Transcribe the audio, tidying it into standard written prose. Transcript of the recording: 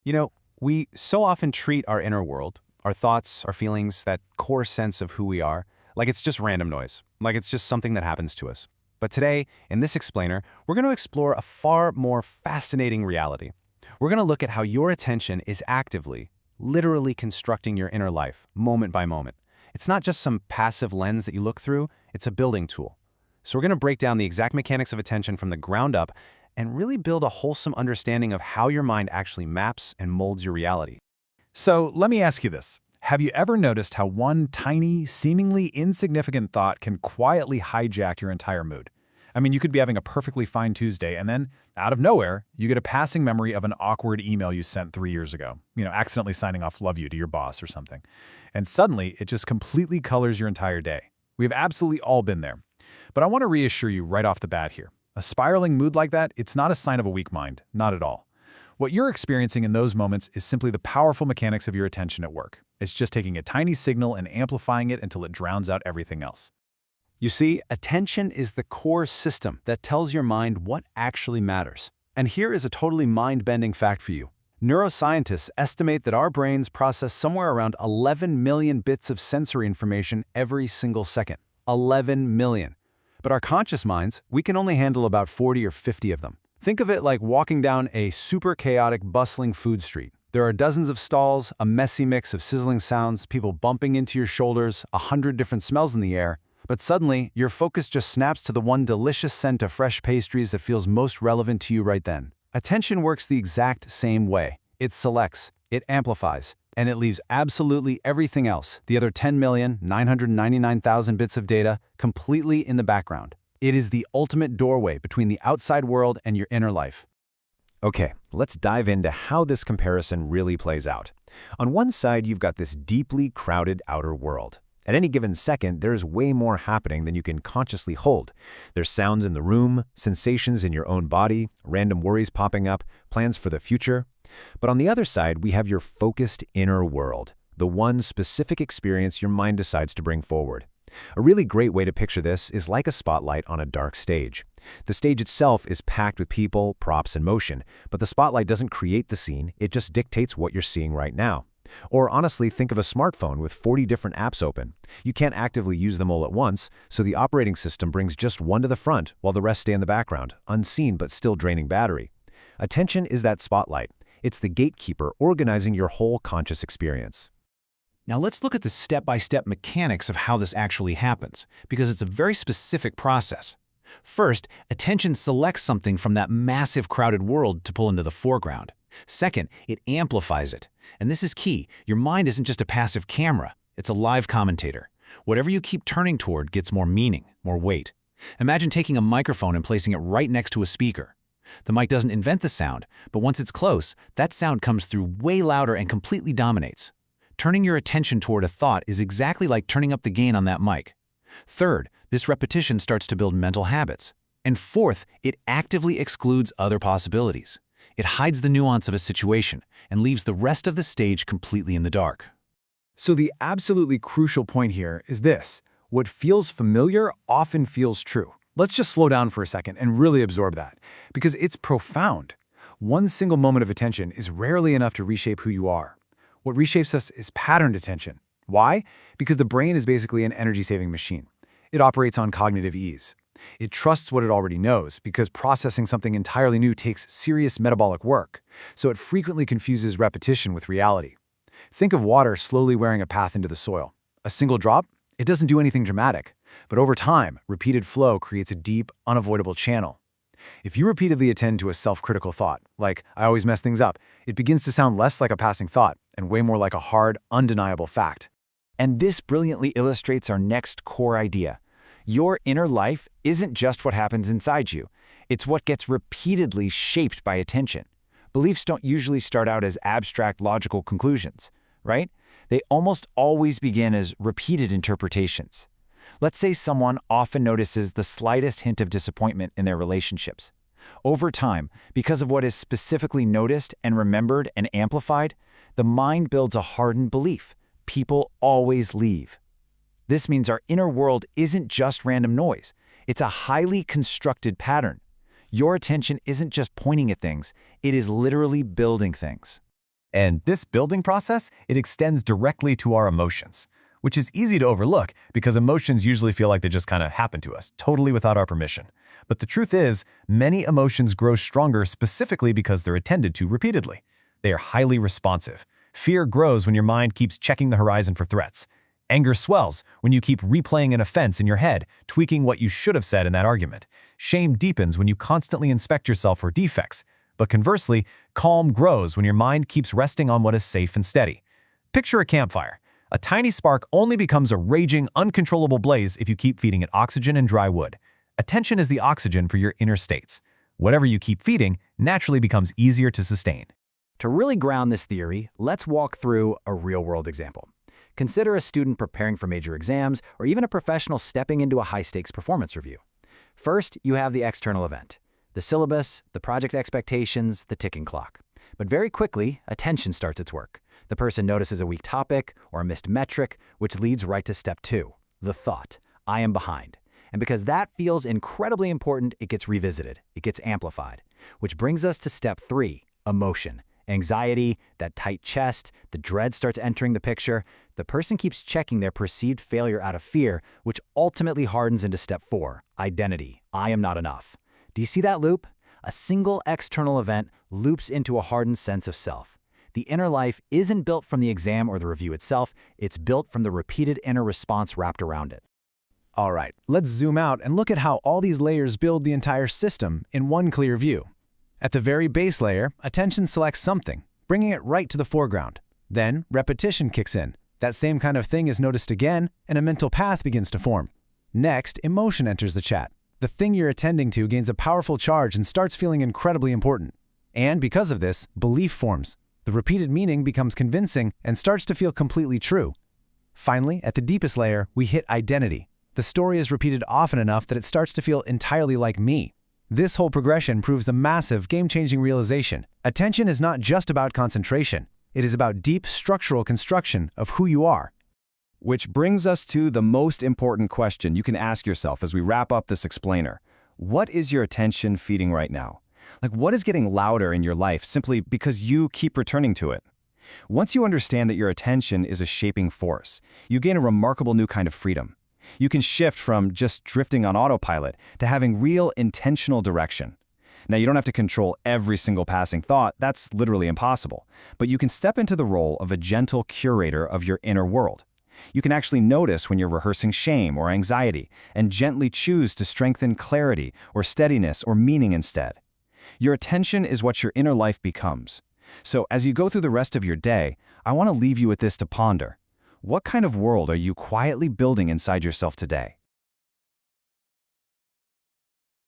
You know, we so often treat our inner world, our thoughts, our feelings, that core sense of who we are, like it's just random noise, like it's just something that happens to us. But today, in this explainer, we're going to explore a far more fascinating reality. We're going to look at how your attention is actively, literally constructing your inner life, moment by moment. It's not just some passive lens that you look through, it's a building tool. So we're going to break down the exact mechanics of attention from the ground up and really build a wholesome understanding of how your mind actually maps and molds your reality. So let me ask you this. Have you ever noticed how one tiny, seemingly insignificant thought can quietly hijack your entire mood? I mean, you could be having a perfectly fine Tuesday, and then, out of nowhere, you get a passing memory of an awkward email you sent 3 years ago, accidentally signing off "love you" to your boss or something. And suddenly, it just completely colors your entire day. We've absolutely all been there. But I want to reassure you right off the bat here. A spiraling mood like that, it's not a sign of a weak mind, not at all. What you're experiencing in those moments is simply the powerful mechanics of your attention at work. It's just taking a tiny signal and amplifying it until it drowns out everything else. You see, attention is the core system that tells your mind what actually matters. And here is a totally mind-bending fact for you. Neuroscientists estimate that our brains process somewhere around 11 million bits of sensory information every single second. 11 million. But our conscious minds, we can only handle about 40 or 50 of them. Think of it like walking down a super chaotic, bustling food street. There are dozens of stalls, a messy mix of sizzling sounds, people bumping into your shoulders, 100 different smells in the air. But suddenly, your focus just snaps to the one delicious scent of fresh pastries that feels most relevant to you right then. Attention works the exact same way. It selects, it amplifies, and it leaves absolutely everything else, the other 10,999,000 bits of data, completely in the background. It is the ultimate doorway between the outside world and your inner life. Okay, let's dive into how this comparison really plays out. On one side, you've got this deeply crowded outer world. At any given second, there's way more happening than you can consciously hold. There's sounds in the room, sensations in your own body, random worries popping up, plans for the future. But on the other side, we have your focused inner world, the one specific experience your mind decides to bring forward. A really great way to picture this is like a spotlight on a dark stage. The stage itself is packed with people, props, and motion, but the spotlight doesn't create the scene, it just dictates what you're seeing right now. Or honestly, think of a smartphone with 40 different apps open. You can't actively use them all at once, so the operating system brings just one to the front while the rest stay in the background, unseen but still draining battery. Attention is that spotlight. It's the gatekeeper organizing your whole conscious experience. Now let's look at the step-by-step mechanics of how this actually happens, because it's a very specific process. First, attention selects something from that massive crowded world to pull into the foreground. Second, it amplifies it. And this is key. Your mind isn't just a passive camera, it's a live commentator. Whatever you keep turning toward gets more meaning, more weight. Imagine taking a microphone and placing it right next to a speaker. The mic doesn't invent the sound, but once it's close, that sound comes through way louder and completely dominates. Turning your attention toward a thought is exactly like turning up the gain on that mic. Third, this repetition starts to build mental habits. And fourth, it actively excludes other possibilities. It hides the nuance of a situation and leaves the rest of the stage completely in the dark. So the absolutely crucial point here is this. What feels familiar often feels true. Let's just slow down for a second and really absorb that, because it's profound. One single moment of attention is rarely enough to reshape who you are. What reshapes us is patterned attention. Why? Because the brain is basically an energy-saving machine. It operates on cognitive ease. It trusts what it already knows because processing something entirely new takes serious metabolic work, so it frequently confuses repetition with reality. Think of water slowly wearing a path into the soil. A single drop? It doesn't do anything dramatic, but over time, repeated flow creates a deep, unavoidable channel. If you repeatedly attend to a self-critical thought, like "I always mess things up," it begins to sound less like a passing thought and way more like a hard, undeniable fact. And this brilliantly illustrates our next core idea. Your inner life isn't just what happens inside you. It's what gets repeatedly shaped by attention. Beliefs don't usually start out as abstract logical conclusions, right? They almost always begin as repeated interpretations. Let's say someone often notices the slightest hint of disappointment in their relationships. Over time, because of what is specifically noticed and remembered and amplified, the mind builds a hardened belief. People always leave. This means our inner world isn't just random noise. It's a highly constructed pattern. Your attention isn't just pointing at things, it is literally building things. And this building process, it extends directly to our emotions, which is easy to overlook because emotions usually feel like they just kind of happen to us, totally without our permission. But the truth is, many emotions grow stronger specifically because they're attended to repeatedly. They are highly responsive. Fear grows when your mind keeps checking the horizon for threats. Anger swells when you keep replaying an offense in your head, tweaking what you should have said in that argument. Shame deepens when you constantly inspect yourself for defects. But conversely, calm grows when your mind keeps resting on what is safe and steady. Picture a campfire. A tiny spark only becomes a raging, uncontrollable blaze if you keep feeding it oxygen and dry wood. Attention is the oxygen for your inner states. Whatever you keep feeding naturally becomes easier to sustain. To really ground this theory, let's walk through a real-world example. Consider a student preparing for major exams or even a professional stepping into a high-stakes performance review. First, you have the external event, the syllabus, the project expectations, the ticking clock. But very quickly, attention starts its work. The person notices a weak topic or a missed metric, which leads right to step 2, the thought, I am behind. And because that feels incredibly important, it gets revisited, it gets amplified. Which brings us to step 3, emotion. Anxiety, that tight chest, the dread starts entering the picture. The person keeps checking their perceived failure out of fear, which ultimately hardens into step 4, identity. I am not enough. Do you see that loop? A single external event loops into a hardened sense of self. The inner life isn't built from the exam or the review itself, it's built from the repeated inner response wrapped around it. All right, let's zoom out and look at how all these layers build the entire system in one clear view. At the very base layer, attention selects something, bringing it right to the foreground. Then, repetition kicks in. That same kind of thing is noticed again, and a mental path begins to form. Next, emotion enters the chat. The thing you're attending to gains a powerful charge and starts feeling incredibly important. And because of this, belief forms. The repeated meaning becomes convincing and starts to feel completely true. Finally, at the deepest layer, we hit identity. The story is repeated often enough that it starts to feel entirely like me. This whole progression proves a massive, game-changing realization. Attention is not just about concentration. It is about deep structural construction of who you are. Which brings us to the most important question you can ask yourself as we wrap up this explainer. What is your attention feeding right now? Like, what is getting louder in your life simply because you keep returning to it? Once you understand that your attention is a shaping force, you gain a remarkable new kind of freedom. You can shift from just drifting on autopilot to having real intentional direction. Now, you don't have to control every single passing thought, that's literally impossible, but you can step into the role of a gentle curator of your inner world. You can actually notice when you're rehearsing shame or anxiety and gently choose to strengthen clarity or steadiness or meaning instead. Your attention is what your inner life becomes. So as you go through the rest of your day, I want to leave you with this to ponder. What kind of world are you quietly building inside yourself today?